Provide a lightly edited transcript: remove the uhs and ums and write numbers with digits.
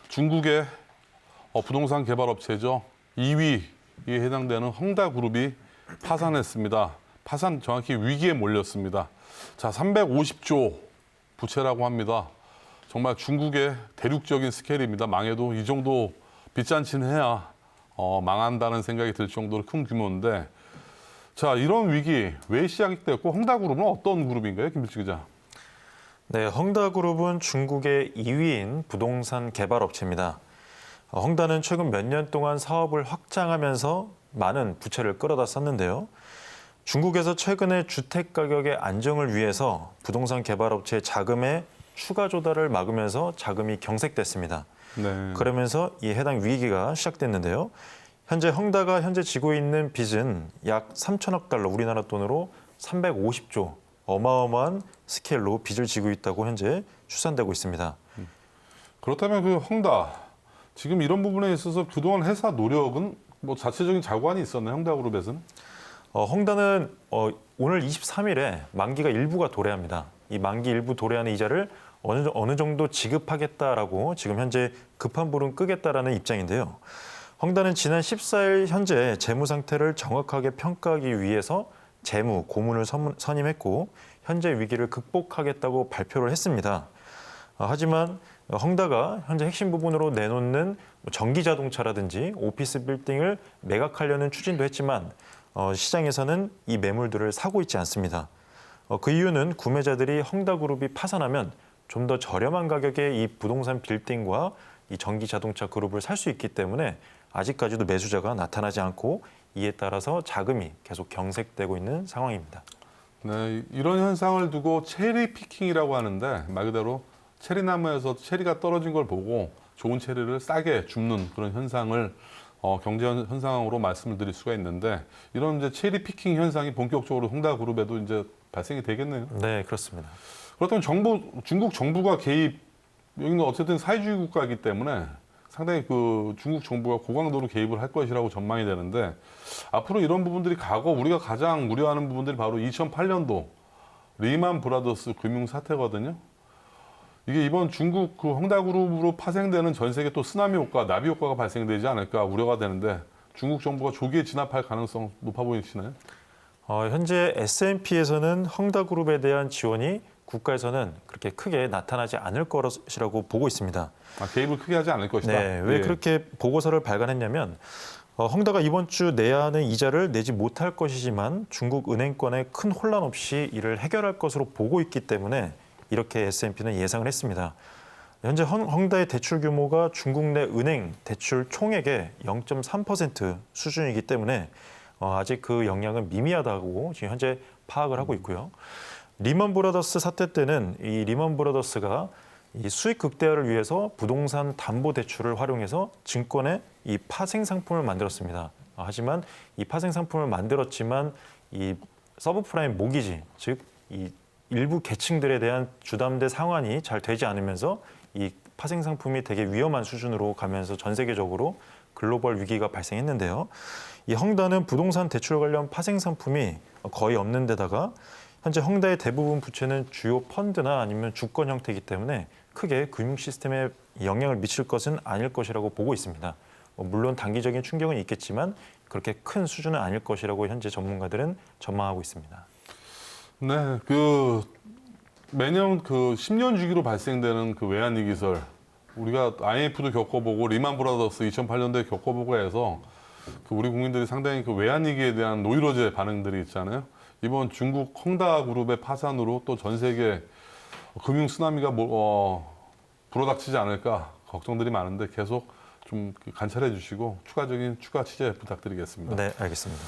중국의 부동산 개발 업체죠. 2위에 해당되는 헝다그룹이 파산했습니다. 파산 정확히 위기에 몰렸습니다. 자, 350조 부채라고 합니다. 정말 중국의 대륙적인 스케일입니다. 망해도 이 정도 빚잔치는 해야 망한다는 생각이 들 정도로 큰 규모인데, 자, 이런 위기 왜 시작됐고 헝다그룹은 어떤 그룹인가요, 김bil지 기자? 네, 헝다그룹은 중국의 2위인 부동산 개발 업체입니다. 헝다는 최근 몇 년 동안 사업을 확장하면서 많은 부채를 끌어다 썼는데요. 중국에서 최근에 주택 가격의 안정을 위해서 부동산 개발 업체의 자금의 추가 조달을 막으면서 자금이 경색됐습니다. 네. 그러면서 이 해당 위기가 시작됐는데요. 현재 헝다가 현재 지고 있는 빚은 약 3천억 달러, 우리나라 돈으로 350조, 어마어마한 스케일로 빚을 지고 있다고 현재 추산되고 있습니다. 그렇다면 그 헝다, 지금 이런 부분에 있어서 그동안 회사 노력은 뭐 자체적인 자관이 있었나요, 헝다그룹에서는? 헝다는 오늘 23일에 만기가 일부가 도래합니다. 이 만기 일부 도래하는 이자를 어느 정도 지급하겠다라고 지금 현재 급한 불은 끄겠다라는 입장인데요. 헝다는 지난 14일 현재 재무 상태를 정확하게 평가하기 위해서 재무 고문을 선임했고 현재 위기를 극복하겠다고 발표를 했습니다. 하지만 헝다가 현재 핵심 부분으로 내놓는 전기 자동차라든지 오피스 빌딩을 매각하려는 추진도 했지만 시장에서는 이 매물들을 사고 있지 않습니다. 그 이유는 구매자들이 헝다그룹이 파산하면 좀 더 저렴한 가격에 이 부동산 빌딩과 이 전기 자동차 그룹을 살 수 있기 때문에 아직까지도 매수자가 나타나지 않고 이에 따라서 자금이 계속 경색되고 있는 상황입니다. 네, 이런 현상을 두고 체리 피킹이라고 하는데 말 그대로 체리나무에서 체리가 떨어진 걸 보고 좋은 체리를 싸게 줍는 그런 현상을 경제 현상으로 말씀을 드릴 수가 있는데, 이런 이제 체리 피킹 현상이 본격적으로 헝다그룹에도 이제 발생이 되겠네요. 네, 그렇습니다. 그렇다면 중국 정부가 개입, 여기는 어쨌든 사회주의 국가이기 때문에 상당히 그 중국 정부가 고강도로 개입을 할 것이라고 전망이 되는데, 앞으로 이런 부분들이 과거 우리가 가장 우려하는 부분들이 바로 2008년도 리만 브라더스 금융 사태거든요. 이게 이번 중국 그 헝다그룹으로 파생되는 전 세계 또 쓰나미 효과, 나비 효과가 발생되지 않을까 우려가 되는데, 중국 정부가 조기에 진압할 가능성 높아 보이시나요? 현재 S&P에서는 헝다그룹에 대한 지원이 국가에서는 그렇게 크게 나타나지 않을 것이라고 보고 있습니다. 개입을 크게 하지 않을 것이다. 네, 왜 그렇게 보고서를 발간했냐면 헝다가 이번 주 내야 하는 이자를 내지 못할 것이지만 중국 은행권에 큰 혼란 없이 이를 해결할 것으로 보고 있기 때문에 이렇게 S&P는 예상을 했습니다. 현재 헝다의 대출 규모가 중국 내 은행 대출 총액의 0.3% 수준이기 때문에 아직 그 영향은 미미하다고 지금 현재 파악을 하고 있고요. 리먼 브라더스 사태 때는 이 리먼 브라더스가 이 수익 극대화를 위해서 부동산 담보 대출을 활용해서 증권의 이 파생 상품을 만들었습니다. 하지만 이 파생 상품을 만들었지만 이 서브프라임 모기지, 즉 이 일부 계층들에 대한 주담대 상환이 잘 되지 않으면서 이 파생 상품이 되게 위험한 수준으로 가면서 전 세계적으로 글로벌 위기가 발생했는데요. 이 헝다는 부동산 대출 관련 파생 상품이 거의 없는 데다가 현재 헝다의 대부분 부채는 주요 펀드나 아니면 주권 형태이기 때문에 크게 금융 시스템에 영향을 미칠 것은 아닐 것이라고 보고 있습니다. 물론 단기적인 충격은 있겠지만 그렇게 큰 수준은 아닐 것이라고 현재 전문가들은 전망하고 있습니다. 네, 매년 10년 주기로 발생되는 외환위기설, 우리가 IMF도 겪어보고 리만 브라더스 2008년도에 겪어보고 해서 우리 국민들이 상당히 외환위기에 대한 노이로제 반응들이 있잖아요. 이번 중국 헝다그룹의 파산으로 또 전 세계 금융 쓰나미가 불어닥치지 않을까 걱정들이 많은데 계속 좀 관찰해 주시고 추가 취재 부탁드리겠습니다. 네, 알겠습니다.